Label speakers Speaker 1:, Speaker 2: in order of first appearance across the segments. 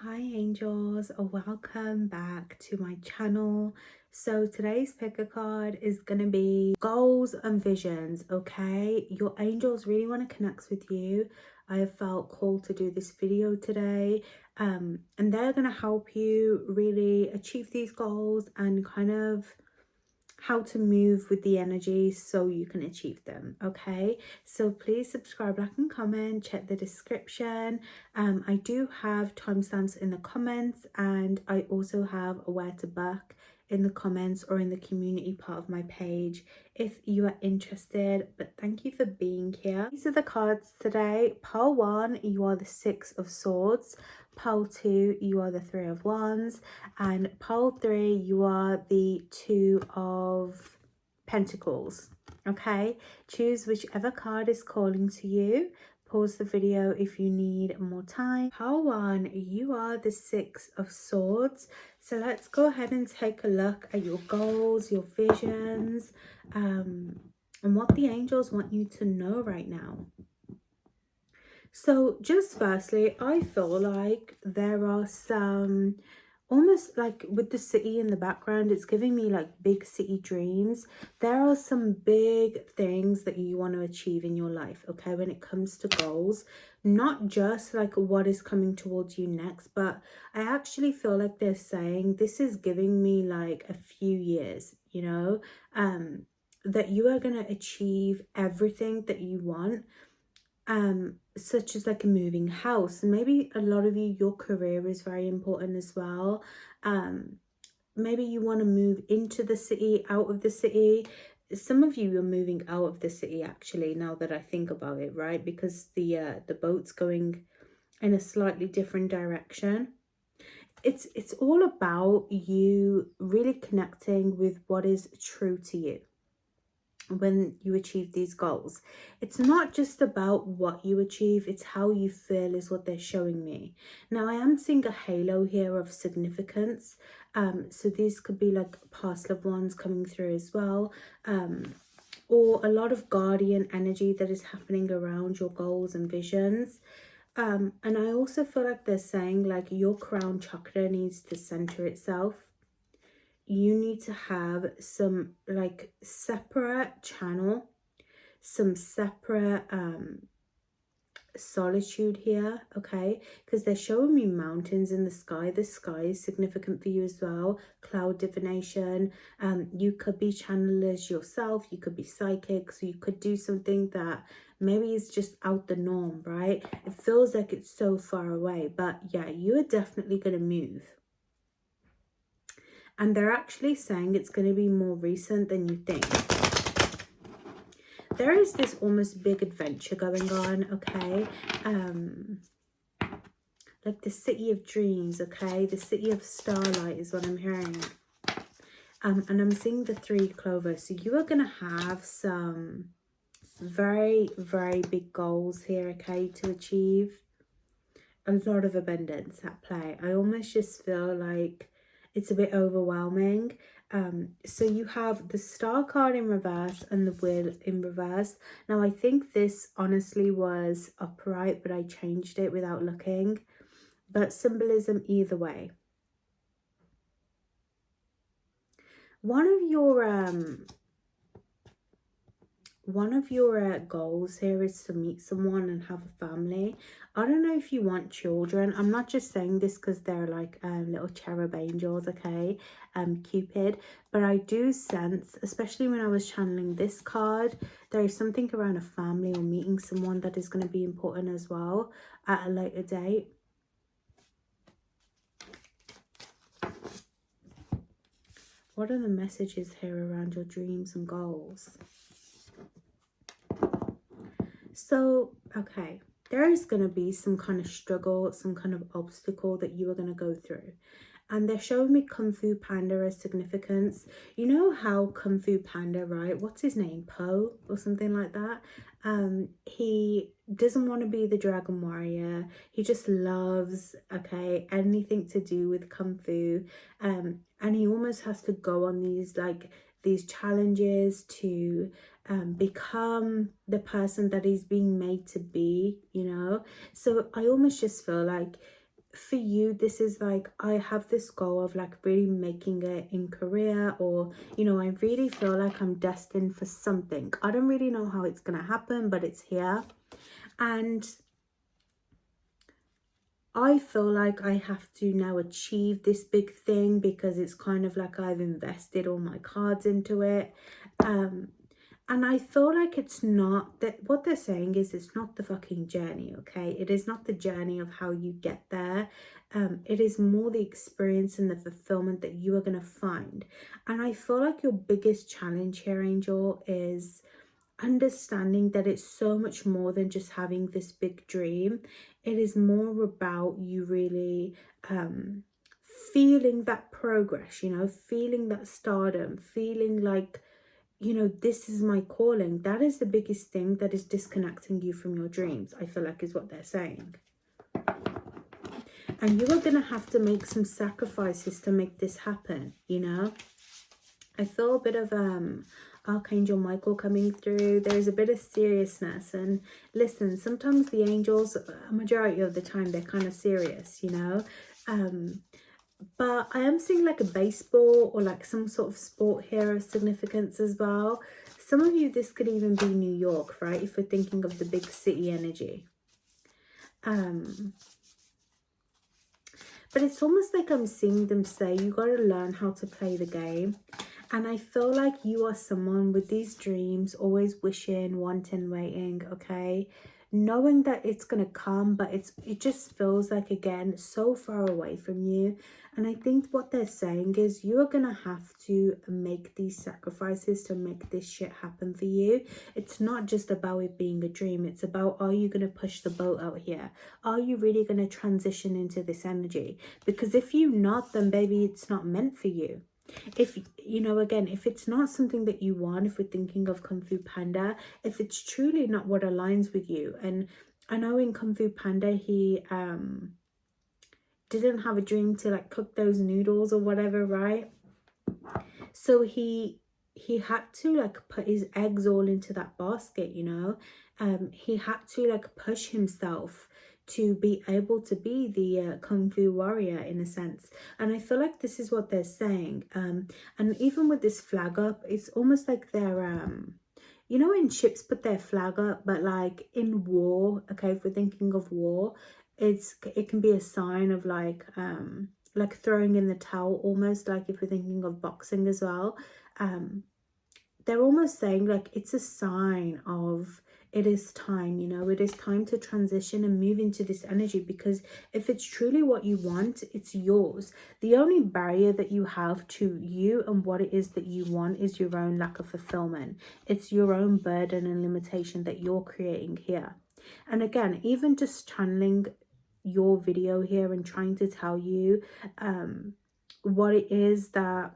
Speaker 1: Hi angels, welcome back to my channel. So today's pick a card is going to be goals and visions. Okay, your angels really want to connect with you. I have felt called to do this video today, and they're going to help you really achieve these goals and kind of how to move with the energy so you can achieve them. Okay, so please subscribe, like and comment, check the description. I do have timestamps in the comments, and I also have a where to book in the comments or in the community part of my page if you are interested. But thank you for being here. These are the cards today. Pile 1, you are the 6 of Swords. Pile 2, you are the 3 of Wands. And pile 3, you are the 2 of Pentacles. Okay, choose whichever card is calling to you. Pause the video if you need more time. Pile 1, you are the 6 of Swords. So let's go ahead and take a look at your goals, your visions, and what the angels want you to know right now. So just firstly, I feel like there are some, almost like with the city in the background, it's giving me like big city dreams. There are some big things that you want to achieve in your life, okay, when it comes to goals. Not just like what is coming towards you next, but I actually feel like they're saying this is giving me like a few years, you know, that you are going to achieve everything that you want, such as like a moving house. And maybe a lot of you, your career is very important as well. Maybe you want to move into the city, out of the city. Some of you are moving out of the city actually, now that I think about it, right? Because the boat's going in a slightly different direction. It's all about you really connecting with what is true to you when you achieve these goals. It's not just about what you achieve, it's how you feel is what they're showing me. Now I am seeing a halo here of significance, so these could be like past loved ones coming through as well, or a lot of guardian energy that is happening around your goals and visions. And I also feel like they're saying like your crown chakra needs to center itself. You need to have some like separate channel, some separate solitude here, okay, because they're showing me mountains in the sky. The sky is significant for you as well. Cloud divination, you could be channelers yourself, you could be psychic, so you could do something that maybe is just out the norm, right? It feels like it's so far away, but yeah, you are definitely going to move. And they're actually saying it's going to be more recent than you think. There is this almost big adventure going on, okay? Like the city of dreams, okay? The city of starlight is what I'm hearing. And I'm seeing the 3 clover. So you are going to have some very, very big goals here, okay, to achieve. A lot of abundance at play. I almost just feel like it's a bit overwhelming. So you have the Star card in reverse and the Wheel in reverse. Now I think this honestly was upright, but I changed it without looking. But symbolism either way. One of your goals here is to meet someone and have a family. I don't know if you want children. I'm not just saying this because they're like little cherub angels, okay, Cupid, but I do sense, especially when I was channeling this card, there is something around a family or meeting someone that is going to be important as well at a later date. What are the messages here around your dreams and goals? So, okay, there is going to be some kind of struggle, some kind of obstacle that you are going to go through. And they're showing me Kung Fu Panda as significance. You know how Kung Fu Panda, right? What's his name? Po or something like that. He doesn't want to be the dragon warrior. He just loves, okay, anything to do with Kung Fu. And he almost has to go on these challenges to become the person that he's being made to be, you know. So I almost just feel like for you, this is like, I have this goal of like really making it in career, or, you know, I really feel like I'm destined for something. I don't really know how it's going to happen, but it's here. And I feel like I have to now achieve this big thing, because it's kind of like I've invested all my cards into it. And I feel like it's not that, what they're saying is it's not the fucking journey, okay? It is not the journey of how you get there. It is more the experience and the fulfillment that you are going to find. And I feel like your biggest challenge here, Angel, is understanding that it's so much more than just having this big dream. It is more about you really feeling that progress, you know, feeling that stardom, feeling like, you know, this is my calling. That is the biggest thing that is disconnecting you from your dreams, I feel like, is what they're saying. And you are going to have to make some sacrifices to make this happen, you know. I feel a bit of Archangel Michael coming through. There's a bit of seriousness. And listen, sometimes the angels, a majority of the time, they're kind of serious, you know. But I am seeing like a baseball or like some sort of sport here of significance as well. Some of you, this could even be New York, right? If we're thinking of the big city energy. But it's almost like I'm seeing them say, you got to learn how to play the game. And I feel like you are someone with these dreams, always wishing, wanting, waiting, okay? Knowing that it's going to come, but it just feels like, again, so far away from you. And I think what they're saying is you are going to have to make these sacrifices to make this shit happen for you. It's not just about it being a dream. It's about, are you going to push the boat out here? Are you really going to transition into this energy? Because if you're not, then baby, it's not meant for you. If, you know, again, if it's not something that you want, if we're thinking of Kung Fu Panda, if it's truly not what aligns with you. And I know in Kung Fu Panda, he didn't have a dream to like cook those noodles or whatever, right? So he had to like put his eggs all into that basket, you know. He had to like push himself to be able to be the Kung Fu warrior in a sense. And I feel like this is what they're saying. And even with this flag up, it's almost like they're you know, when ships put their flag up, but like in war, okay, if we're thinking of war, it can be a sign of like throwing in the towel, almost like if we're thinking of boxing as well. They're almost saying like it's a sign of, it is time, you know, it is time to transition and move into this energy, because if it's truly what you want, it's yours. The only barrier that you have to you and what it is that you want is your own lack of fulfillment. It's your own burden and limitation that you're creating here. And again, even just channeling your video here and trying to tell you what it is that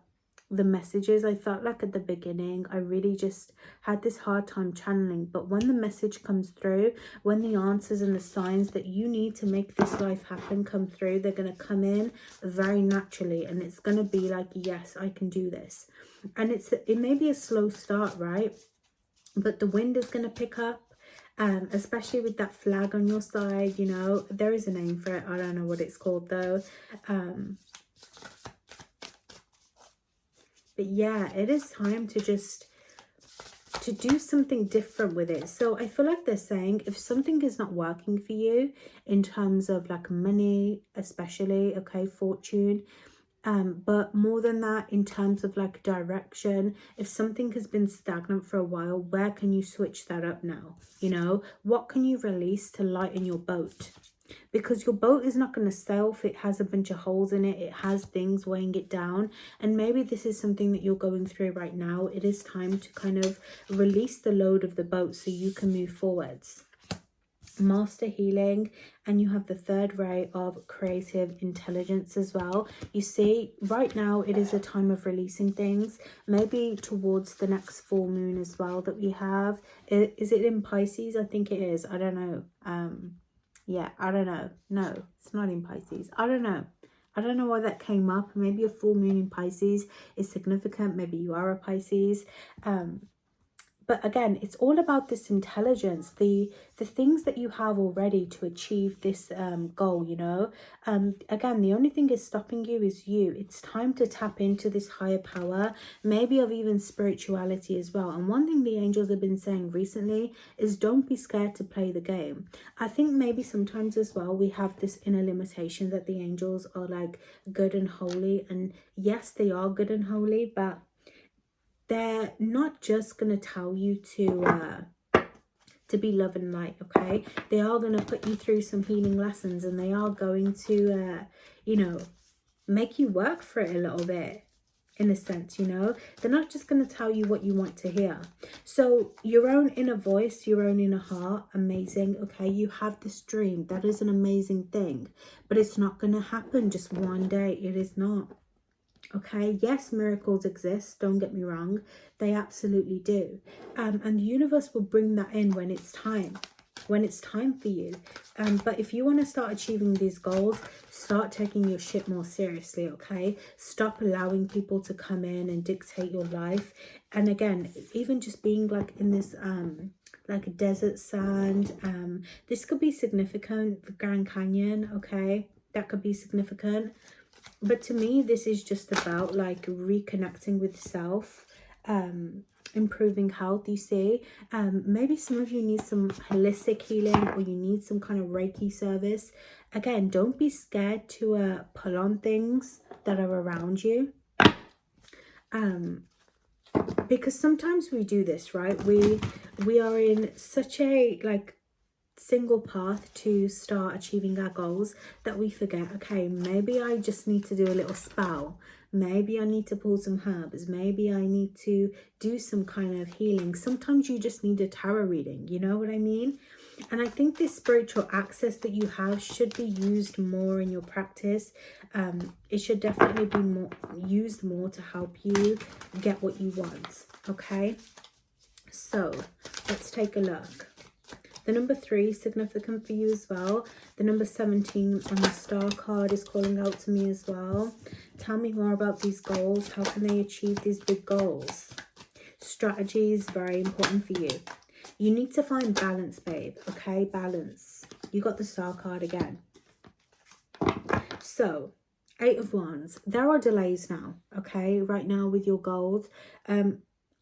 Speaker 1: the messages, I felt like at the beginning I really just had this hard time channeling, but when the message comes through, when the answers and the signs that you need to make this life happen come through, they're going to come in very naturally, and it's going to be like, yes, I can do this. And it may be a slow start, right? But the wind is going to pick up. Especially with that flag on your side, you know, there is a name for it. I don't know what it's called though. But yeah, it is time to just to do something different with it. So I feel like they're saying if something is not working for you in terms of like money, especially, okay, fortune, but more than that, in terms of like direction, if something has been stagnant for a while, where can you switch that up now? You know, what can you release to lighten your boat? Because your boat is not going to sail if it has a bunch of holes in it. It has things weighing it down. And maybe this is something that you're going through right now. It is time to kind of release the load of the boat so you can move forwards. Master healing, and you have the third ray of creative intelligence as well. You see, right now it is a time of releasing things, maybe towards the next full moon as well that we have. Is it in Pisces? I think it is. I don't know. Yeah, I don't know. No, it's not in Pisces. I don't know. I don't know why that came up. Maybe a full moon in Pisces is significant. Maybe you are a Pisces. But again, it's all about this intelligence, the things that you have already to achieve this goal, you know. Again, the only thing is stopping you is you. It's time to tap into this higher power, maybe of even spirituality as well. And one thing the angels have been saying recently is don't be scared to play the game. I think maybe sometimes as well we have this inner limitation that the angels are like good and holy, and yes, they are good and holy, but they're not just going to tell you to be love and light, okay? They are going to put you through some healing lessons, and they are going to you know, make you work for it a little bit, in a sense, you know. They're not just going to tell you what you want to hear. So your own inner voice, your own inner heart, amazing, okay? You have this dream, that is an amazing thing, but it's not going to happen just one day. It is not. Okay, yes, miracles exist, don't get me wrong, they absolutely do. And the universe will bring that in when it's time, for you. But if you want to start achieving these goals, start taking your shit more seriously, okay? Stop allowing people to come in and dictate your life. And again, even just being like in this like a desert sand, this could be significant. The Grand Canyon, okay, that could be significant. But to me, this is just about like reconnecting with self, improving health, you see. Maybe some of you need some holistic healing, or you need some kind of Reiki service. Again, don't be scared to pull on things that are around you. Because sometimes we do this, right? We are in such a like single path to start achieving our goals that we forget, okay, maybe I just need to do a little spell, maybe I need to pull some herbs, maybe I need to do some kind of healing. Sometimes you just need a tarot reading, you know what I mean? And I think this spiritual access that you have should be used more in your practice. It should definitely be used more to help you get what you want, okay? So let's take a look. The number 3 is significant for you as well. The number 17 on the star card is calling out to me as well. Tell me more about these goals. How can they achieve these big goals? Strategy is very important for you. You need to find balance, babe. Okay, balance. You got the star card again. So, 8 of Wands. There are delays now, okay, right now with your goals.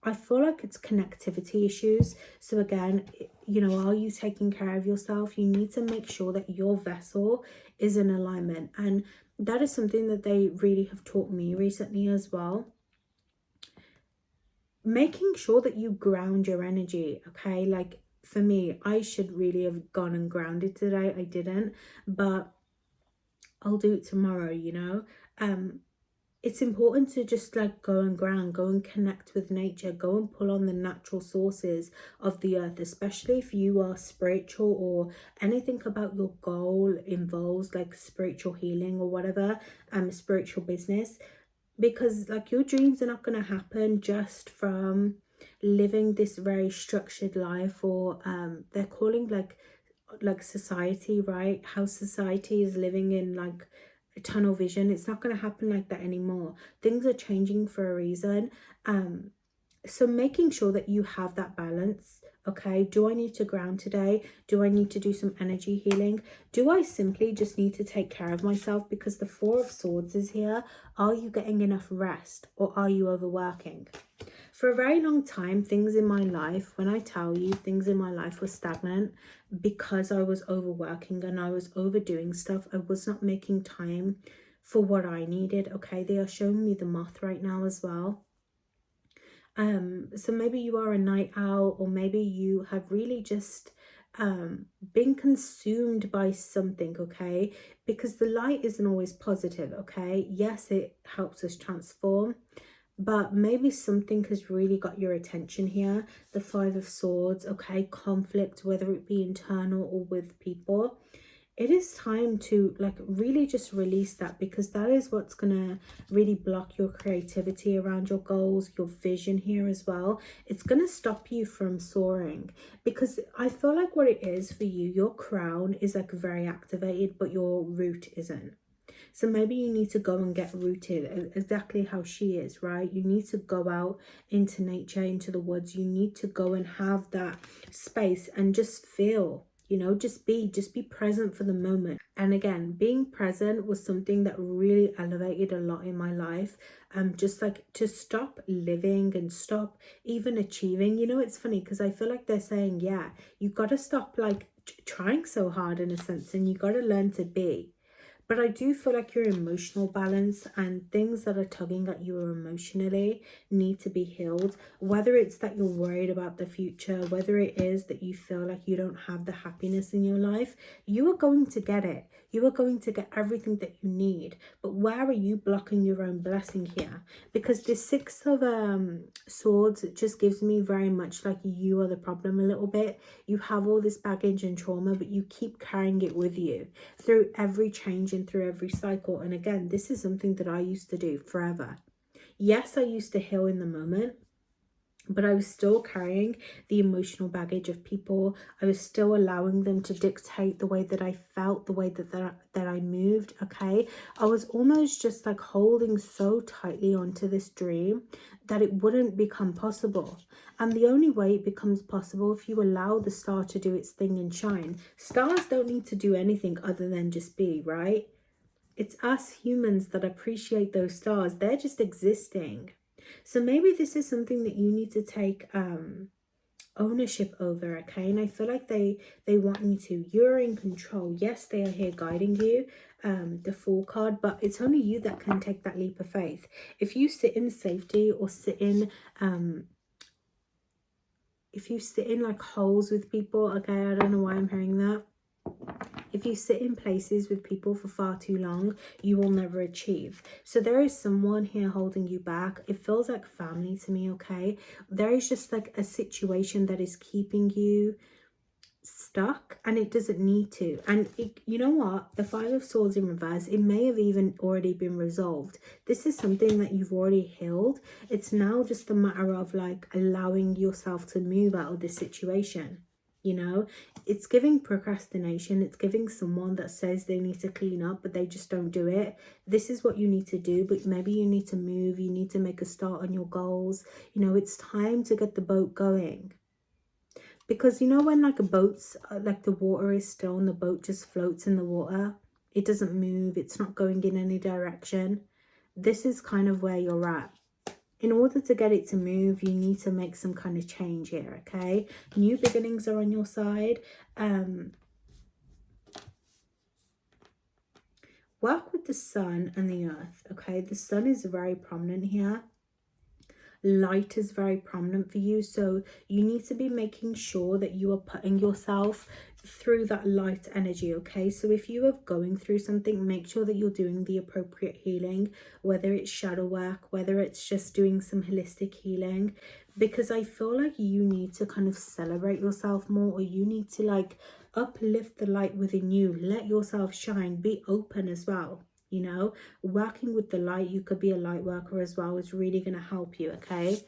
Speaker 1: I feel like it's connectivity issues. So again, you know, are you taking care of yourself? You need to make sure that your vessel is in alignment. And that is something that they really have taught me recently as well. Making sure that you ground your energy, okay? Like for me, I should really have gone and grounded today. I didn't, but I'll do it tomorrow, you know? It's important to just like go and ground, go and connect with nature, go and pull on the natural sources of the earth, especially if you are spiritual or anything about your goal involves like spiritual healing or whatever, spiritual business, because like your dreams are not going to happen just from living this very structured life, or they're calling like society, right? How society is living in like tunnel vision. It's not going to happen like that anymore. Things are changing for a reason. So making sure that you have that balance. Okay, do I need to ground today? Do I need to do some energy healing? Do I simply just need to take care of myself? Because the 4 of Swords is here. Are you getting enough rest, or are you overworking? For a very long time, things in my life, when I tell you things in my life were stagnant because I was overworking and I was overdoing stuff. I was not making time for what I needed. Okay, they are showing me the moth right now as well. So maybe you are a night owl, or maybe you have really just been consumed by something, okay? Because the light isn't always positive, okay? Yes, it helps us transform, but maybe something has really got your attention here. The 5 of Swords, okay? Conflict, whether it be internal or with people. It is time to like really just release that, because that is what's gonna really block your creativity around your goals, your vision here as well. It's gonna stop you from soaring, because I feel like what it is for you, your crown is like very activated but your root isn't. So maybe you need to go and get rooted, exactly how she is, right? You need to go out into nature, into the woods. You need to go and have that space and just feel, you know, just be present for the moment. And again, being present was something that really elevated a lot in my life. Just like to stop living and stop even achieving. You know, it's funny because I feel like they're saying, yeah, you got to stop like trying so hard in a sense, and you got to learn to be. But I do feel like your emotional balance and things that are tugging at you emotionally need to be healed. Whether it's that you're worried about the future, whether it is that you feel like you don't have the happiness in your life, you are going to get it. You are going to get everything that you need. But where are you blocking your own blessing here? Because the Six of Swords just gives me very much like you are the problem a little bit. You have all this baggage and trauma, but you keep carrying it with you through every change and through every cycle. And again, this is something that I used to do forever. Yes, I used to heal in the moment, but I was still carrying the emotional baggage of people. I was still allowing them to dictate the way that I felt, the way that I moved, okay? I was almost just like holding so tightly onto this dream that it wouldn't become possible. And the only way it becomes possible if you allow the star to do its thing and shine. Stars don't need to do anything other than just be, right? It's us humans that appreciate those stars. They're just existing. So maybe this is something that you need to take ownership over, okay? And I feel like they want you to. You're in control. Yes, they are here guiding you, the Fool card, but it's only you that can take that leap of faith. If you sit in safety or sit in if you sit in like holes with people, okay, I don't know why I'm hearing that. If you sit in places with people for far too long, you will never achieve. So there is someone here holding you back. It feels like family to me, okay? There is just like a situation that is keeping you stuck, and it doesn't need to. And you know what, the Five of Swords in reverse, it may have even already been resolved. This is something that you've already healed. It's now just a matter of like allowing yourself to move out of this situation. You know, it's giving procrastination. It's giving someone that says they need to clean up but they just don't do it. This is what you need to do, but maybe you need to move. You need to make a start on your goals. You know, it's time to get the boat going. Because you know when like a boat's like the water is still and the boat just floats in the water, it doesn't move, it's not going in any direction. This is kind of where you're at. In order to get it to move, you need to make some kind of change here, okay? New beginnings are on your side. Work with the sun and the earth, okay? The sun is very prominent here. Light is very prominent for you, so you need to be making sure that you are putting yourself through that light energy, okay? So if you are going through something, make sure that you're doing the appropriate healing, whether it's shadow work, whether it's just doing some holistic healing, because I feel like you need to kind of celebrate yourself more, or you need to like uplift the light within you, let yourself shine, be open as well. You know, working with the light, you could be a light worker as well, is really going to help you, okay?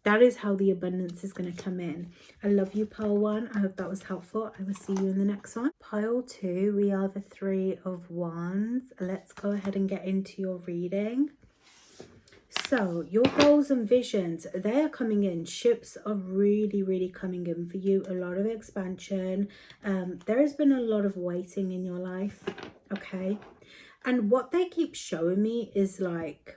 Speaker 1: That is how the abundance is going to come in. I love you, pile one. I hope that was helpful. I will see you in the next one. Pile two, we are the Three of Wands. Let's go ahead and get into your reading. So your goals and visions, they are coming in. Ships are really coming in for you. A lot of expansion. There has been a lot of waiting in your life, okay? And what they keep showing me is like,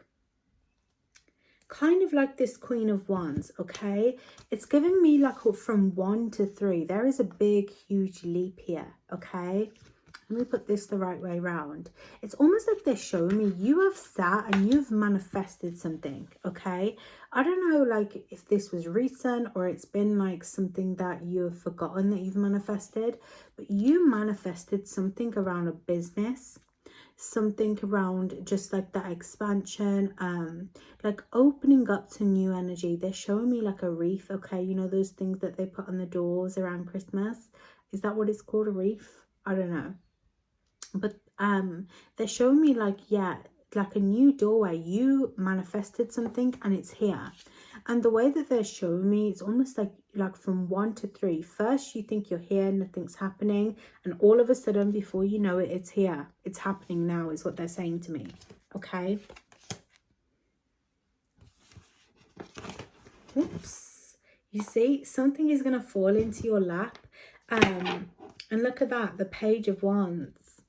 Speaker 1: kind of like this Queen of Wands, okay? It's giving me like from 1 to 3. There is a big, huge leap here, okay? Let me put this the right way around. It's almost like they're showing me you have sat and you've manifested something, okay? I don't know like if this was recent or it's been like something that you've forgotten that you've manifested, but you manifested something around a business, something around just like that expansion, like opening up to new energy. They're showing me like a wreath, okay? You know those things that they put on the doors around Christmas? Is that what it's called, a wreath? I don't know. But they're showing me like, yeah, like a new doorway. You manifested something and it's here. And the way that they're showing me, it's almost like from 1 to 3. First, you think you're here, nothing's happening. And all of a sudden, before you know it, it's here. It's happening now is what they're saying to me. Okay. Oops. You see, something is going to fall into your lap. And look at that, the Page of Wands.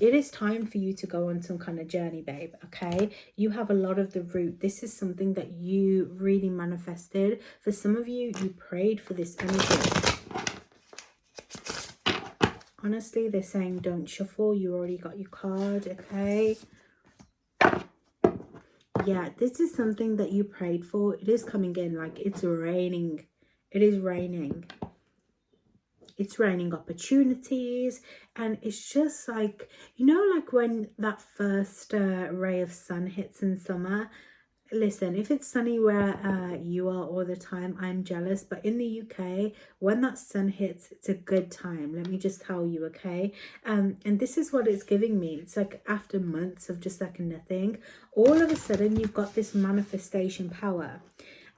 Speaker 1: It is time for you to go on some kind of journey, babe, okay? You have a lot of the root. This is something that you really manifested. For some of you, you prayed for this energy. Honestly, they're saying don't shuffle. You already got your card, okay? Yeah, this is something that you prayed for. It is coming in like it's raining. It is raining. It's raining opportunities, and it's just like, you know, like when that first ray of sun hits in summer. Listen, if it's sunny where you are all the time, I'm jealous. But in the UK, when that sun hits, it's a good time. Let me just tell you, okay? And this is what it's giving me. It's like after months of just like nothing, all of a sudden you've got this manifestation power.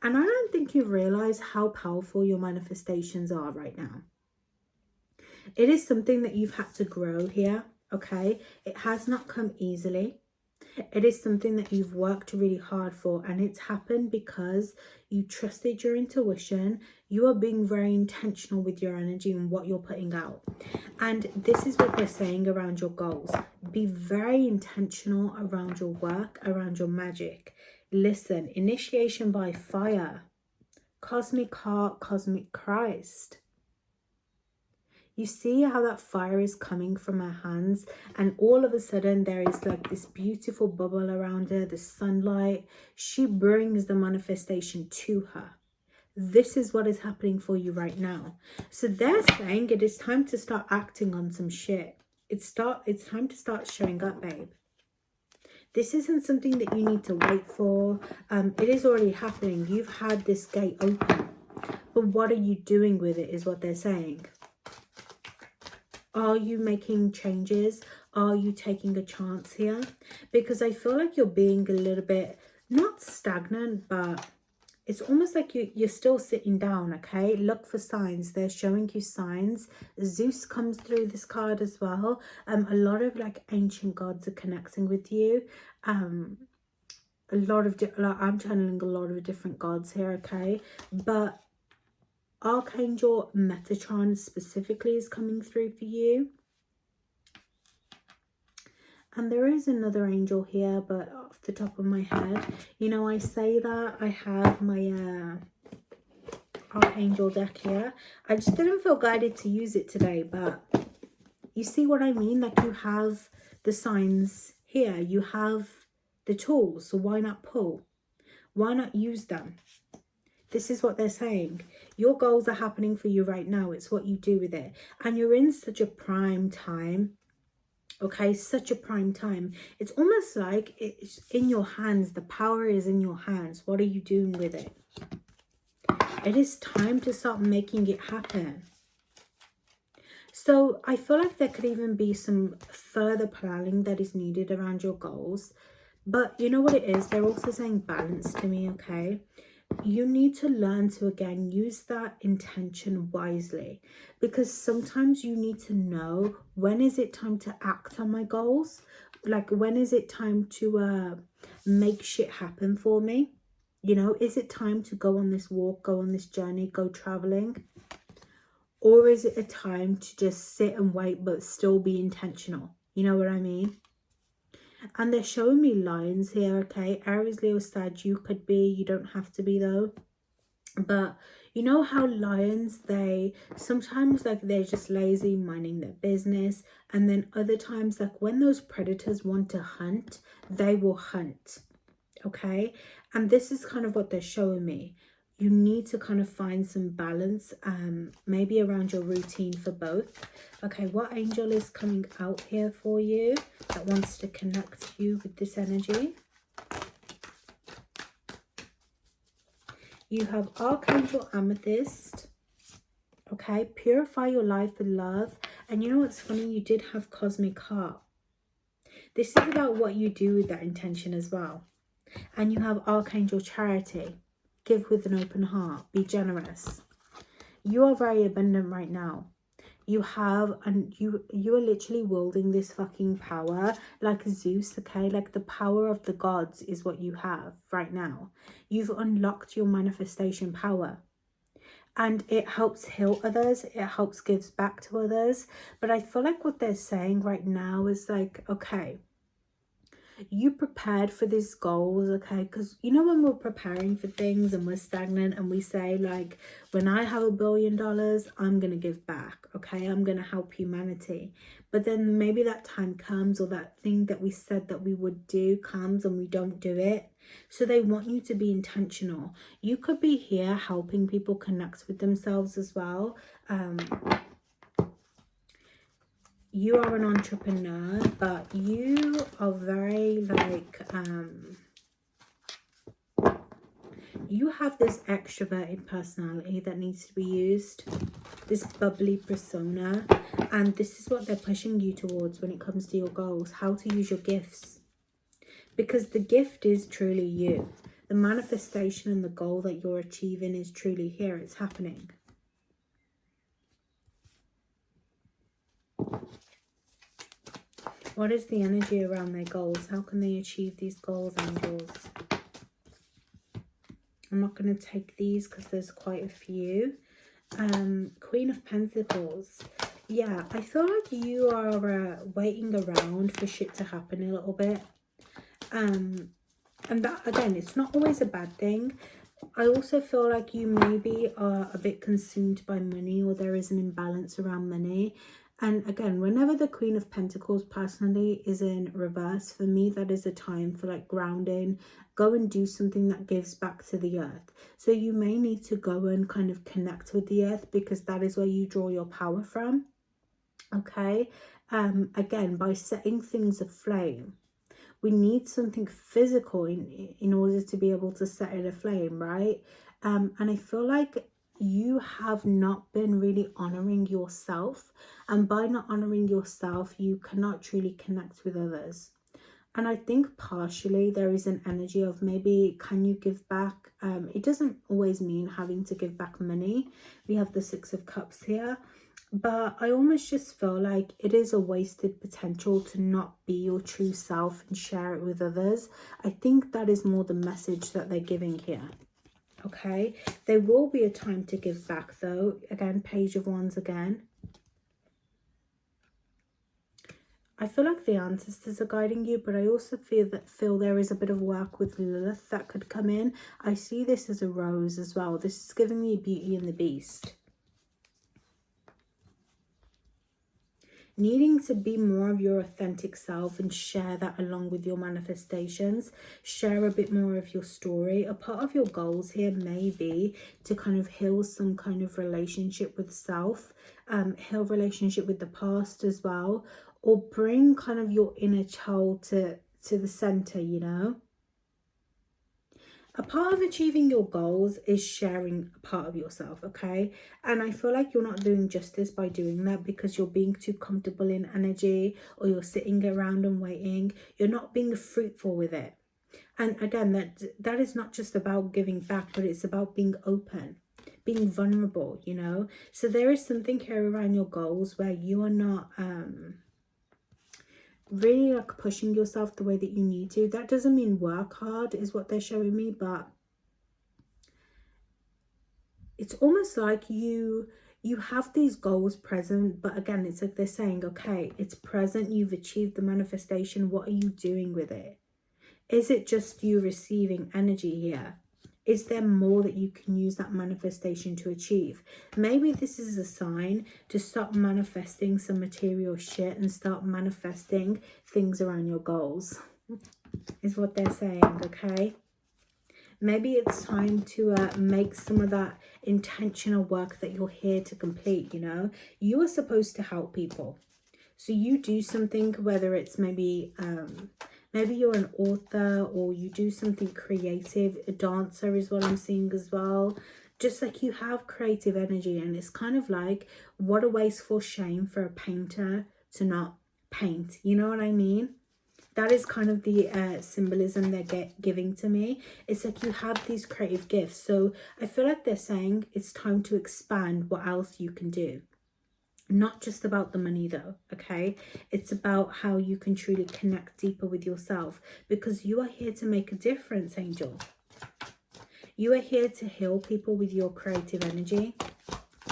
Speaker 1: And I don't think you realize how powerful your manifestations are right now. It is something that you've had to grow here, okay? It has not come easily. It is something that you've worked really hard for, and it's happened because you trusted your intuition. You are being very intentional with your energy and what you're putting out. And this is what they're saying around your goals. Be very intentional around your work, around your magic. Listen, initiation by fire. Cosmic heart, cosmic Christ. You see how that fire is coming from her hands, and all of a sudden there is like this beautiful bubble around her, the sunlight. She brings the manifestation to her. This is what is happening for you right now. So they're saying it is time to start acting on some shit. It's time to start showing up, babe. This isn't something that you need to wait for. It is already happening. You've had this gate open. But what are you doing with it is what they're saying. Are you making changes? Are you taking a chance here? Because I feel like you're being a little bit, not stagnant, but it's almost like you're still sitting down, okay? Look for signs. They're showing you signs. Zeus comes through this card as well. A lot of like ancient gods are connecting with you. I'm channeling a lot of different gods here, okay? But Archangel Metatron specifically is coming through for you. And there is another angel here, but off the top of my head, you know, I say that I have my Archangel deck here. I just didn't feel guided to use it today, but you see what I mean? Like you have the signs here, you have the tools, so why not pull? Why not use them? This is what they're saying. Your goals are happening for you right now. It's what you do with it. And you're in such a prime time. Okay, such a prime time. It's almost like it's in your hands. The power is in your hands. What are you doing with it? It is time to start making it happen. So I feel like there could even be some further planning that is needed around your goals. But you know what it is? They're also saying balance to me, okay? You need to learn to, again, use that intention wisely, because sometimes you need to know when is it time to act on my goals, like when is it time to make shit happen for me, you know, is it time to go on this walk, go on this journey, go traveling, or is it a time to just sit and wait but still be intentional? You know what I mean? And they're showing me lions here, okay? Aries, Leo, Sag, you could be. You don't have to be, though. But you know how lions, they sometimes, like, they're just lazy, minding their business. And then other times, like, when those predators want to hunt, they will hunt, okay? And this is kind of what they're showing me. You need to kind of find some balance, maybe around your routine for both. Okay, what angel is coming out here for you that wants to connect you with this energy? You have Archangel Amethyst. Okay, purify your life with love. And you know what's funny? You did have Cosmic Heart. This is about what you do with that intention as well. And you have Archangel Charity. Give with an open heart. Be generous. You are very abundant right now. You have, and you are literally wielding this fucking power like Zeus, okay? Like the power of the gods is what you have right now. You've unlocked your manifestation power. And it helps heal others. It helps gives back to others. But I feel like what they're saying right now is like, okay, you prepared for these goals, okay? Because you know when we're preparing for things and we're stagnant and we say like, when I have $1 billion, I'm gonna give back, okay? I'm gonna help humanity. But then maybe that time comes, or that thing that we said that we would do comes and we don't do it. So they want you to be intentional. You could be here helping people connect with themselves as well. You are an entrepreneur, but you are very like, you have this extroverted personality that needs to be used, this bubbly persona, and this is what they're pushing you towards when it comes to your goals, how to use your gifts. Because the gift is truly you. The manifestation and the goal that you're achieving is truly here. It's happening. What is the energy around their goals? How can they achieve these goals, angels? I'm not going to take these because there's quite a few. Queen of Pentacles. Yeah, I feel like you are waiting around for shit to happen a little bit. And that, again, it's not always a bad thing. I also feel like you maybe are a bit consumed by money, or there is an imbalance around money. And again, whenever the Queen of Pentacles personally is in reverse, for me, that is a time for like grounding. Go and do something that gives back to the earth. So you may need to go and kind of connect with the earth, because that is where you draw your power from. Okay. Again, by setting things aflame. We need something physical in order to be able to set it aflame, right? And I feel like you have not been really honoring yourself. And by not honoring yourself, you cannot truly connect with others. And I think partially there is an energy of maybe, can you give back? It doesn't always mean having to give back money. We have the Six of Cups here. But I almost just feel like it is a wasted potential to not be your true self and share it with others. I think that is more the message that they're giving here. Okay, there will be a time to give back though. Again, Page of Wands again. I feel like the ancestors are guiding you, but I also feel there is a bit of work with Lilith that could come in. I see this as a rose as well. This is giving me Beauty and the Beast. Needing to be more of your authentic self and share that along with your manifestations. Share a bit more of your story. A part of your goals here may be to kind of heal some kind of relationship with self, heal relationship with the past as well, or bring kind of your inner child to the center, you know. A part of achieving your goals is sharing a part of yourself, okay? And I feel like you're not doing justice by doing that, because you're being too comfortable in energy, or you're sitting around and waiting. You're not being fruitful with it. And again, that is not just about giving back, but it's about being open, being vulnerable, you know? So there is something here around your goals where you are not really like pushing yourself the way that you need to. That doesn't mean work hard is what they're showing me, but it's almost like you have these goals present, but again, it's like they're saying, okay, it's present, you've achieved the manifestation, what are you doing with it? Is it just you receiving energy here? Is there more that you can use that manifestation to achieve? Maybe this is a sign to stop manifesting some material shit and start manifesting things around your goals, is what they're saying, okay? Maybe it's time to make some of that intentional work that you're here to complete, you know? You are supposed to help people. So you do something, whether it's maybe you're an author, or you do something creative. A dancer is what I'm seeing as well. Just like you have creative energy, and it's kind of like, what a wasteful shame for a painter to not paint. You know what I mean? That is kind of the symbolism they're giving to me. It's like you have these creative gifts. So I feel like they're saying it's time to expand what else you can do. Not just about the money though, okay? It's about how you can truly connect deeper with yourself, because you are here to make a difference, Angel. You are here to heal people with your creative energy.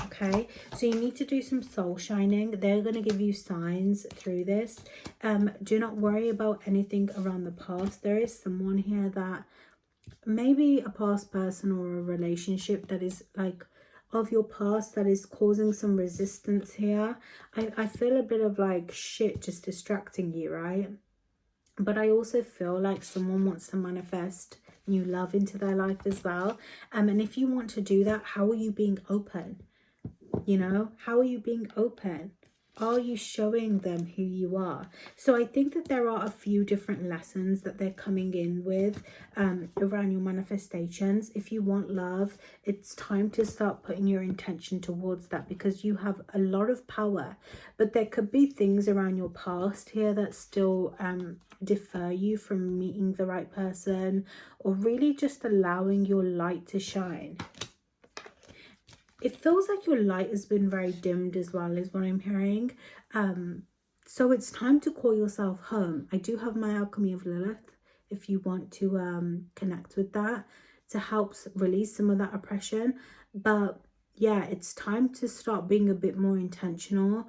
Speaker 1: Okay, so you need to do some soul shining. They're going to give you signs through this. Do not worry about anything around the past. There is someone here that maybe a past person or a relationship that is like of your past that is causing some resistance here. I feel a bit of like shit just distracting you, right? But I also feel like someone wants to manifest new love into their life as well. And if you want to do that, how are you being open? You know, how are you being open? Are you showing them who you are? So I think that there are a few different lessons that they're coming in with around your manifestations. If you want love, it's time to start putting your intention towards that, because you have a lot of power. But there could be things around your past here that still defer you from meeting the right person, or really just allowing your light to shine. It feels like your light has been very dimmed as well, is what I'm hearing. So it's time to call yourself home. I do have my Alchemy of Lilith, if you want to connect with that, to help release some of that oppression. But yeah, it's time to start being a bit more intentional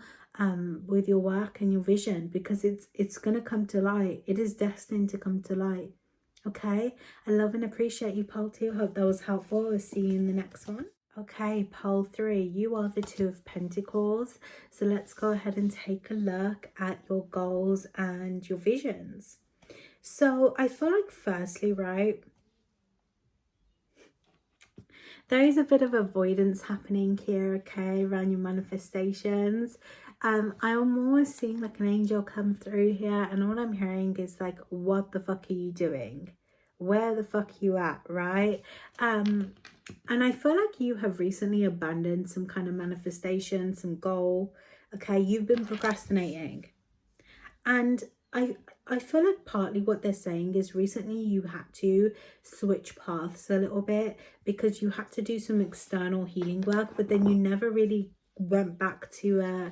Speaker 1: with your work and your vision, because it's going to come to light. It is destined to come to light. Okay, I love and appreciate you, Pole 2. Hope that was helpful. I'll see you in the next one. Okay, pole 3, you are the Two of Pentacles. So let's go ahead and take a look at your goals and your visions. So I feel like firstly, right, there is a bit of avoidance happening here, okay, around your manifestations. I'm almost seeing like an angel come through here, and all I'm hearing is like, what the fuck are you doing? Where the fuck are you at, right? And I feel like you have recently abandoned some kind of manifestation, some goal. Okay, you've been procrastinating. And I feel like partly what they're saying is recently you had to switch paths a little bit, because you had to do some external healing work, but then you never really went back to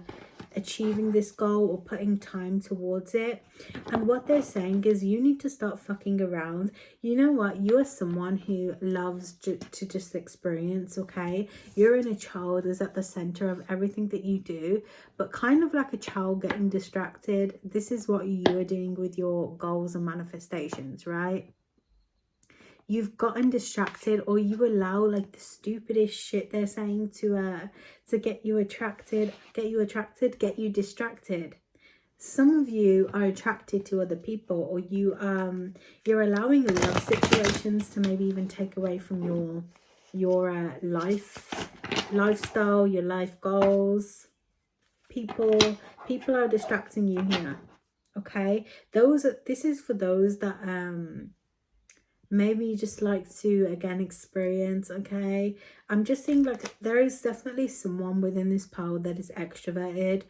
Speaker 1: achieving this goal or putting time towards it. And what they're saying is you need to start fucking around. You know what? You are someone who loves to just experience, okay? Your inner child is at the center of everything that you do, but kind of like a child getting distracted. This is what you are doing with your goals and manifestations, right? You've gotten distracted, or you allow like the stupidest shit they're saying to get you attracted, get you distracted. Some of you are attracted to other people, or you're allowing love situations to maybe even take away from your lifestyle, your life goals. People are distracting you here, okay? This is for those that maybe you just like to again experience, okay? I'm just seeing like there is definitely someone within this pole that is extroverted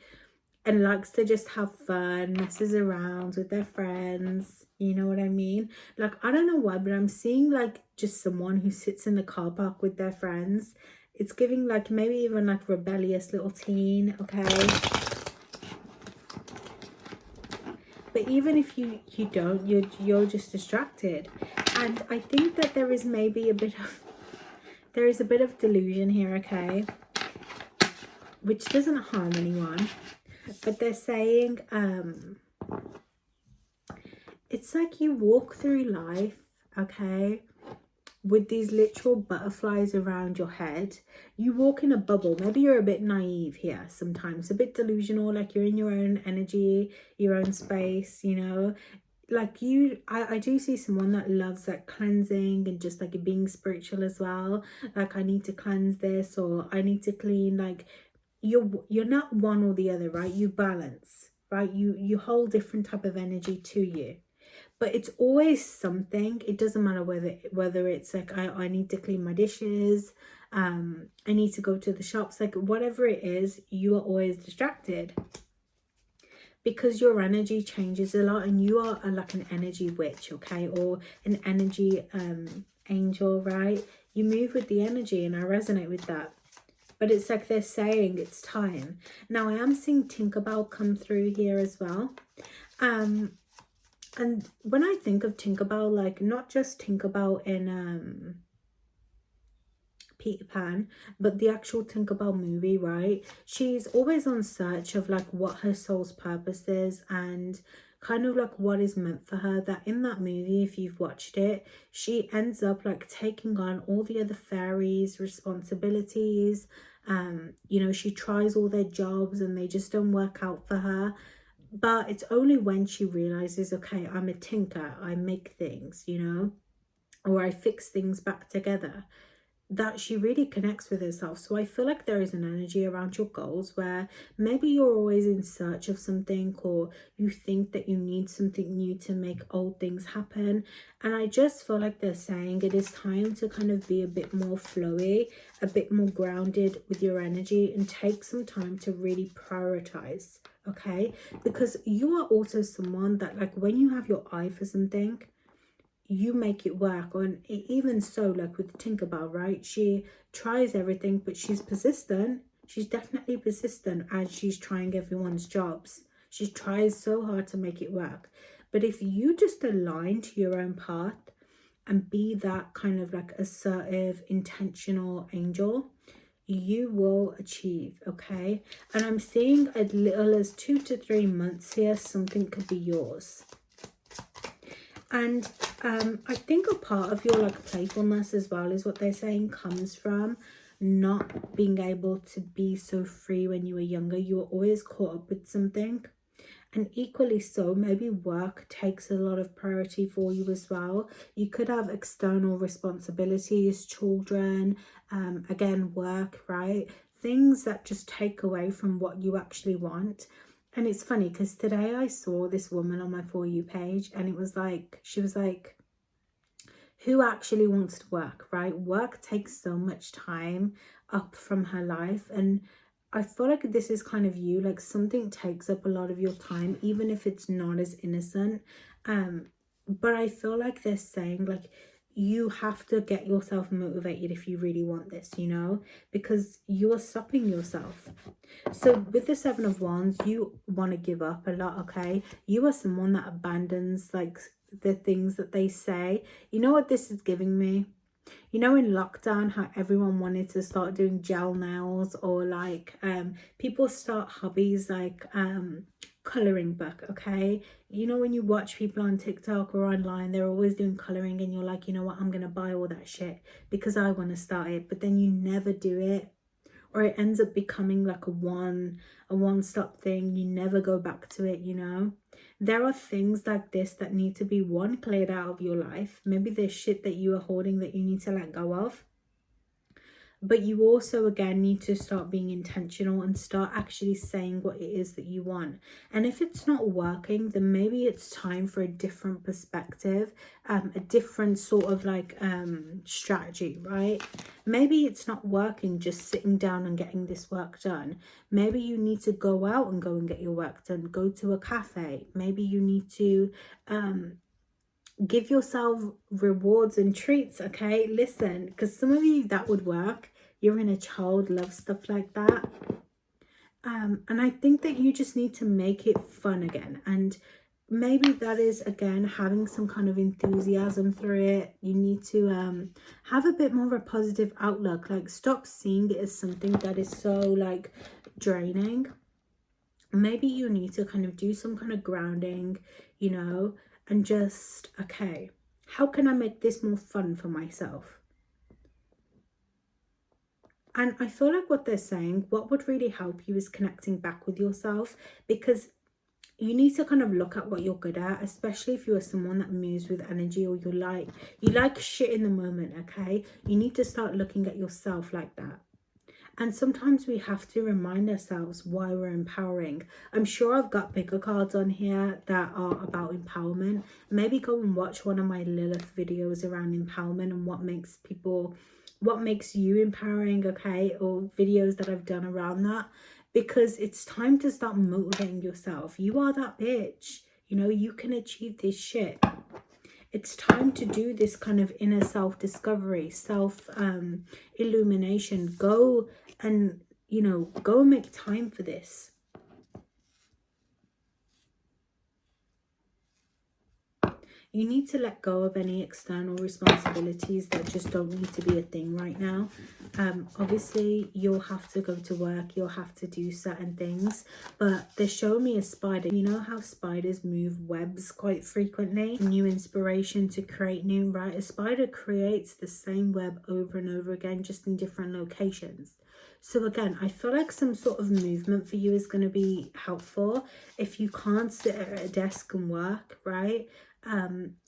Speaker 1: and likes to just have fun, messes around with their friends, you know what I mean? Like, I don't know why, but I'm seeing like just someone who sits in the car park with their friends. It's giving like maybe even like rebellious little teen, okay? But even if you don't, you're just distracted. And I think that there is maybe a bit of delusion here, okay, which doesn't harm anyone. But they're saying it's like you walk through life, okay, with these literal butterflies around your head. You walk in a bubble. Maybe you're a bit naive here sometimes, a bit delusional, like you're in your own energy, your own space, you know. Like I do see someone that loves like cleansing and just like being spiritual as well. Like, I need to cleanse this, or I need to clean. Like, you're not one or the other, right? You balance, right? You hold different type of energy to you, but it's always something. It doesn't matter whether it's like I need to clean my dishes, I need to go to the shops, like whatever it is, you are always distracted. because your energy changes a lot, and you are like an energy witch, okay, or an energy angel, right? You move with the energy, and I resonate with that. But it's like they're saying it's time. Now I am seeing Tinkerbell come through here as well. And when I think of Tinkerbell, like not just Tinkerbell in Peter Pan, but the actual Tinkerbell movie, right? She's always on search of like what her soul's purpose is, and kind of like what is meant for her. That in that movie, if you've watched it, she ends up like taking on all the other fairies' responsibilities. You know, she tries all their jobs and they just don't work out for her. But it's only when she realizes, okay, I'm a tinker, I make things, you know, or I fix things back together, that she really connects with herself. So I feel like there is an energy around your goals where maybe you're always in search of something, or you think that you need something new to make old things happen. And I just feel like they're saying it is time to kind of be a bit more flowy, a bit more grounded with your energy, and take some time to really prioritize, okay? Because you are also someone that, like, when you have your eye for something, you make it work. And even so, like with Tinkerbell, right, she tries everything, but she's persistent. She's definitely persistent as she's trying everyone's jobs. She tries so hard to make it work. But if you just align to your own path and be that kind of like assertive, intentional angel, you will achieve, okay? And I'm seeing as little as 2 to 3 months here, something could be yours. And I think a part of your like playfulness as well is what they're saying comes from not being able to be so free when you were younger. You were always caught up with something. And equally so, maybe work takes a lot of priority for you as well. You could have external responsibilities, children, again, work, right? Things that just take away from what you actually want. And it's funny because today I saw this woman on my For You page, and it was like, she was like, who actually wants to work, right? Work takes so much time up from her life. And I feel like this is kind of you, like something takes up a lot of your time, even if it's not as innocent. But I feel like they're saying like, you have to get yourself motivated if you really want this, you know, because you are stopping yourself. So with the 7 of Wands, you want to give up a lot, okay? You are someone that abandons like the things that they say. You know what this is giving me? You know, in lockdown, how everyone wanted to start doing gel nails, or like people start hobbies like coloring book, okay? You know, when you watch people on TikTok or online, they're always doing coloring, and you're like, you know what, I'm gonna buy all that shit because I want to start it, but then you never do it, or it ends up becoming like a one-stop thing. You never go back to it, you know? There are things like this that need to be, one, cleared out of your life. Maybe there's shit that you are holding that you need to let go of. But you also, again, need to start being intentional and start actually saying what it is that you want. And if it's not working, then maybe it's time for a different perspective, a different sort of like strategy, right? Maybe it's not working just sitting down and getting this work done. Maybe you need to go out and go and get your work done. Go to a cafe. Maybe you need to give yourself rewards and treats, okay? Listen, because some of you, that would work. You're in a child, love stuff like that. And I think that you just need to make it fun again. And maybe that is, again, having some kind of enthusiasm through it. You need to have a bit more of a positive outlook. Like, stop seeing it as something that is so like draining. Maybe you need to kind of do some kind of grounding, you know, and just, okay, how can I make this more fun for myself? And I feel like what they're saying, what would really help you is connecting back with yourself, because you need to kind of look at what you're good at, especially if you're someone that moves with energy, or you like shit in the moment, okay? You need to start looking at yourself like that. And sometimes we have to remind ourselves why we're empowering. I'm sure I've got bigger cards on here that are about empowerment. Maybe go and watch one of my Lilith videos around empowerment and what makes you empowering, okay? Or videos that I've done around that. because it's time to start motivating yourself. You are that bitch. You know, you can achieve this shit. It's time to do this kind of inner self-discovery, illumination. Go and, you know, go and make time for this. You need to let go of any external responsibilities that just don't need to be a thing right now. Obviously, you'll have to go to work. You'll have to do certain things. But they're showing me a spider. You know how spiders move webs quite frequently? New inspiration to create new, right? A spider creates the same web over and over again, just in different locations. So again, I feel like some sort of movement for you is going to be helpful. If you can't sit at a desk and work, right?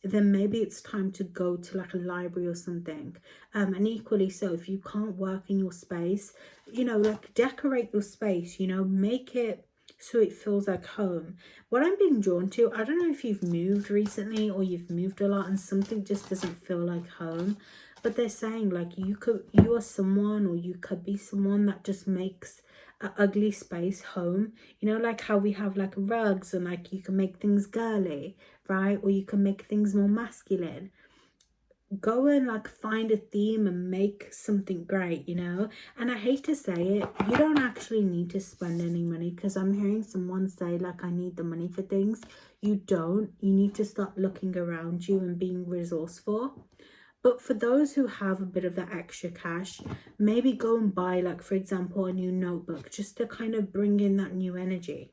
Speaker 1: Then maybe it's time to go to like a library or something. And equally so, if you can't work in your space, you know, like decorate your space, you know, make it so it feels like home. What I'm being drawn to, I don't know if you've moved recently or you've moved a lot and something just doesn't feel like home, but they're saying like you are someone, or you could be someone that just makes a ugly space home. You know, like how we have like rugs and like you can make things girly, right? Or you can make things more masculine. Go and like find a theme and make something great, you know. And I hate to say it, you don't actually need to spend any money, because I'm hearing someone say like, I need the money for things. You don't. You need to start looking around you and being resourceful. But for those who have a bit of that extra cash, maybe go and buy, like, for example, a new notebook, just to kind of bring in that new energy.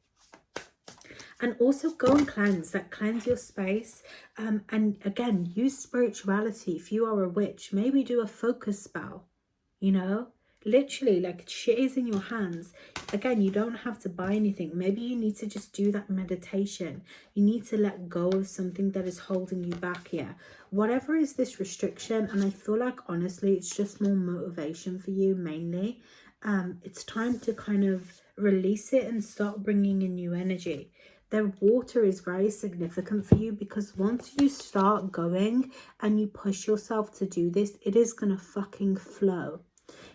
Speaker 1: And also go and cleanse, like cleanse your space. And again, use spirituality. If you are a witch, maybe do a focus spell, you know, literally like shit is in your hands. Again, you don't have to buy anything. Maybe you need to just do that meditation. You need to let go of something that is holding you back here. Whatever is this restriction, and I feel like honestly it's just more motivation for you mainly. It's time to kind of release it and start bringing in new energy. The water is very significant for you, because once you start going and you push yourself to do this, it is gonna fucking flow.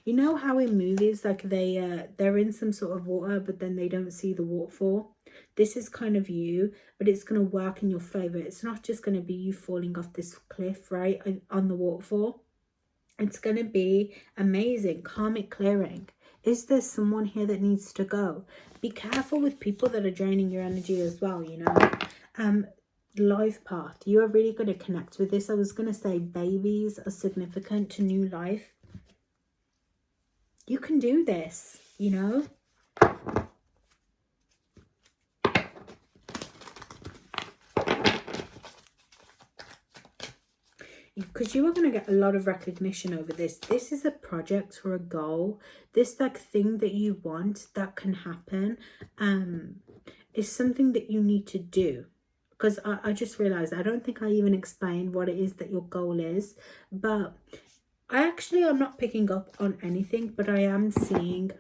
Speaker 1: You know how in movies, like they're in some sort of water, but then they don't see the waterfall? This is kind of you, but it's going to work in your favor. It's not just going to be you falling off this cliff, right, on the waterfall. It's going to be amazing, karmic clearing. Is there someone here that needs to go? Be careful with people that are draining your energy as well, you know. Life path, you are really going to connect with this. I was going to say babies are significant to new life. You can do this, you know. Because you are going to get a lot of recognition over this. This is a project or a goal. This like thing that you want that can happen is something that you need to do. Because I just realized I don't think I even explained what it is that your goal is. But I'm not picking up on anything, but I am seeing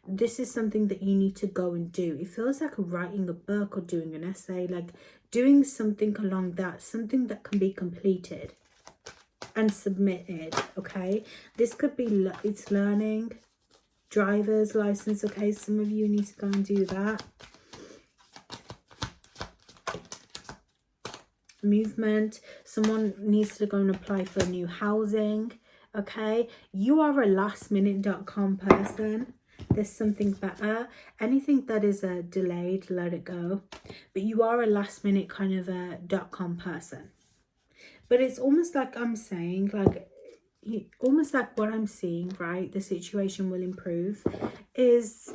Speaker 1: this is something that you need to go and do. It feels like writing a book or doing an essay, like doing something along that, something that can be completed and submitted, okay? This could be, it's learning, driver's license, okay? Some of you need to go and do that. Movement, someone needs to go and apply for new housing, okay? You are a lastminute.com person. There's something better. Anything that is delayed, let it go. But you are a last minute kind of a .com person. But it's almost like I'm saying, like, almost like what I'm seeing, right? The situation will improve. Is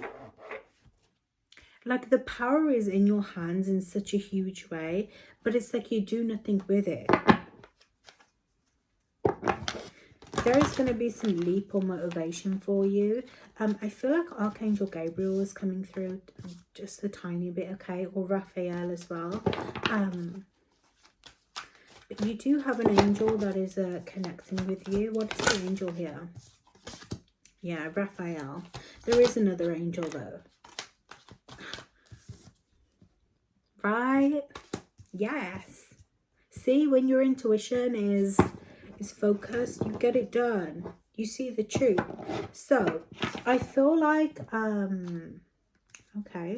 Speaker 1: like the power is in your hands in such a huge way, but it's like you do nothing with it. There is going to be some leap or motivation for you. I feel like Archangel Gabriel is coming through just a tiny bit, okay? Or Raphael as well. But you do have an angel that is connecting with you. What is the angel here? Yeah, Raphael. There is another angel though. Right? Yes. See, when your intuition is focused, you get it done. You see the truth. So I feel like, okay.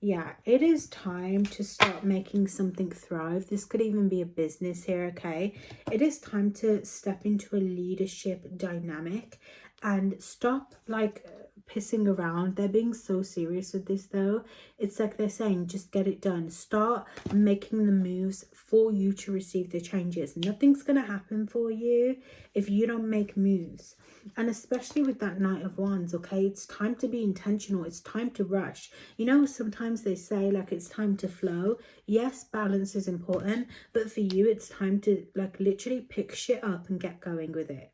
Speaker 1: Yeah, it is time to start making something thrive. This could even be a business here, okay? It is time to step into a leadership dynamic and stop like pissing around. They're being so serious with this though. It's like they're saying, just get it done. Start making the moves for you to receive the changes. Nothing's going to happen for you if you don't make moves. And especially with that Knight of Wands, okay, it's time to be intentional. It's time to rush. You know, sometimes they say like it's time to flow. Yes, balance is important, but for you it's time to like literally pick shit up and get going with it,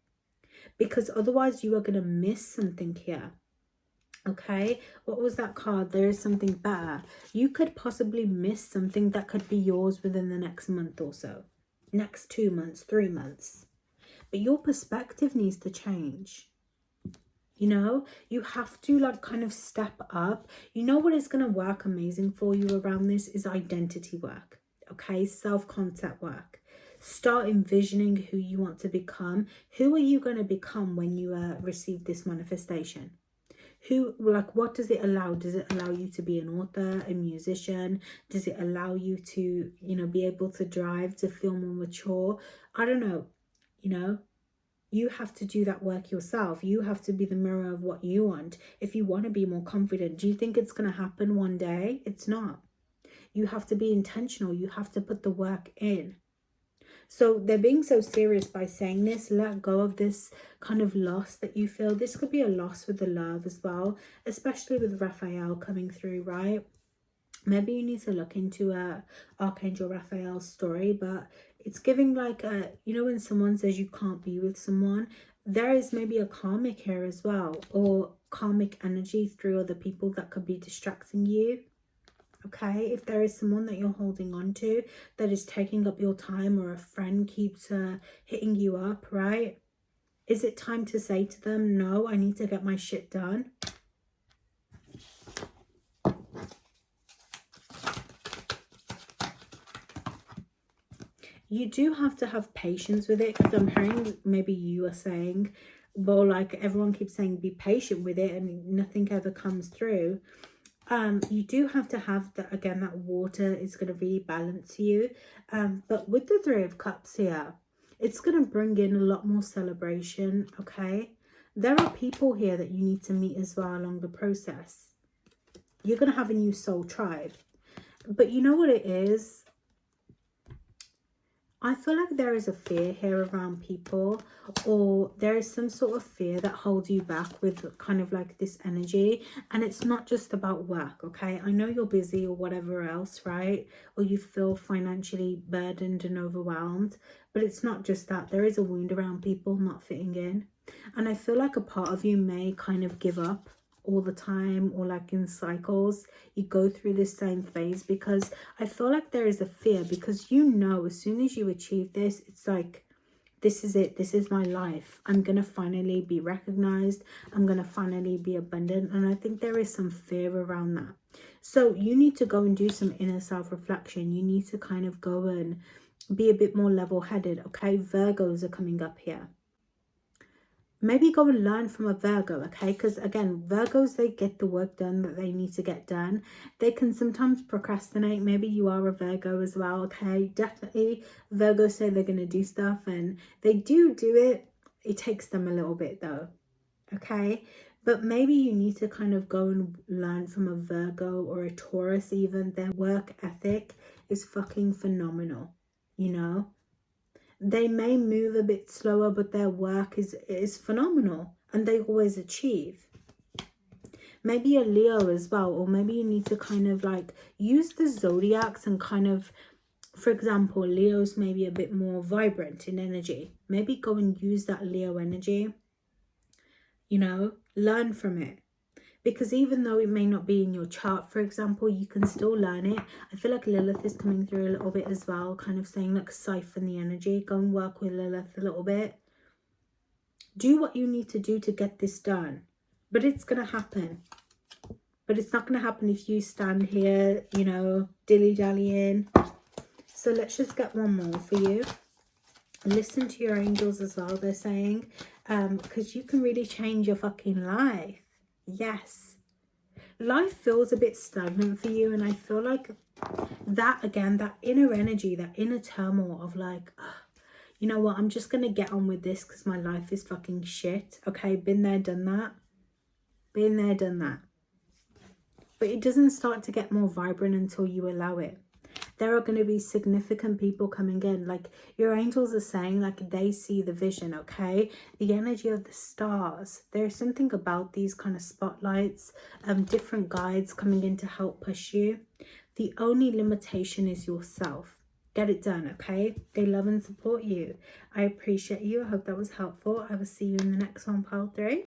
Speaker 1: because otherwise you are going to miss something here. Okay, what was that card? There is something better. You could possibly miss something that could be yours within the next month or so, next 2 months, 3 months. But your perspective needs to change. You know, you have to like kind of step up. You know what is going to work amazing for you around this is identity work. Okay, self-concept work. Start envisioning who you want to become. Who are you going to become when you receive this manifestation? Who, like, what does it allow? Does it allow you to be an author, a musician? Does it allow you to, you know, be able to drive, to feel more mature? I don't know, you know. You have to do that work yourself. You have to be the mirror of what you want. If you want to be more confident, do you think it's going to happen one day? It's not. You have to be intentional. You have to put the work in. So they're being so serious by saying this. Let go of this kind of loss that you feel. This could be a loss with the love as well, especially with Raphael coming through, right? Maybe you need to look into Archangel Raphael's story, but it's giving like a, you know, when someone says you can't be with someone, there is maybe a karmic here as well, or karmic energy through other people that could be distracting you. Okay, if there is someone that you're holding on to that is taking up your time, or a friend keeps hitting you up, right? Is it time to say to them, no, I need to get my shit done? You do have to have patience with it, because I'm hearing maybe you are saying, well, like everyone keeps saying be patient with it and nothing ever comes through. You do have to have that, again, that water is going to really balance you. But with the Three of Cups here, it's going to bring in a lot more celebration, okay? There are people here that you need to meet as well along the process. You're going to have a new soul tribe. But you know what it is? I feel like there is a fear here around people, or there is some sort of fear that holds you back with kind of like this energy. And it's not just about work, okay? I know you're busy or whatever else, right? Or you feel financially burdened and overwhelmed, but it's not just that. There is a wound around people not fitting in. And I feel like a part of you may kind of give up all the time, or like in cycles you go through this same phase, because I feel like there is a fear, because you know as soon as you achieve this, it's like, this is it, this is my life, I'm gonna finally be recognized, I'm gonna finally be abundant. And I think there is some fear around that. So you need to go and do some inner self-reflection. You need to kind of go and be a bit more level-headed, okay? Virgos are coming up here. Maybe go and learn from a Virgo, okay? Because again, Virgos, they get the work done that they need to get done. They can sometimes procrastinate. Maybe you are a Virgo as well, okay? Definitely Virgos say they're going to do stuff and they do it. It takes them a little bit though, okay? But maybe you need to kind of go and learn from a Virgo or a Taurus even. Their work ethic is fucking phenomenal, you know? They may move a bit slower, but their work is phenomenal and they always achieve. Maybe a Leo as well, or maybe you need to kind of like use the zodiacs and kind of, for example, Leo's maybe a bit more vibrant in energy. Maybe go and use that Leo energy, you know, learn from it. Because even though it may not be in your chart, for example, you can still learn it. I feel like Lilith is coming through a little bit as well, kind of saying like siphon the energy. Go and work with Lilith a little bit. Do what you need to do to get this done. But it's going to happen. But it's not going to happen if you stand here, you know, dilly-dallying. So let's just get one more for you. Listen to your angels as well, they're saying, because you can really change your fucking life. Yes. Life feels a bit stagnant for you, and I feel like that, again, that inner energy, that inner turmoil of like, you know what, I'm just gonna get on with this because my life is fucking shit. Okay, been there, done that. Been there, done that. But it doesn't start to get more vibrant until you allow it. There are going to be significant people coming in. Like, your angels are saying, like, they see the vision, okay? The energy of the stars. There's something about these kind of spotlights, different guides coming in to help push you. The only limitation is yourself. Get it done, okay? They love and support you. I appreciate you. I hope that was helpful. I will see you in the next one, pile 3.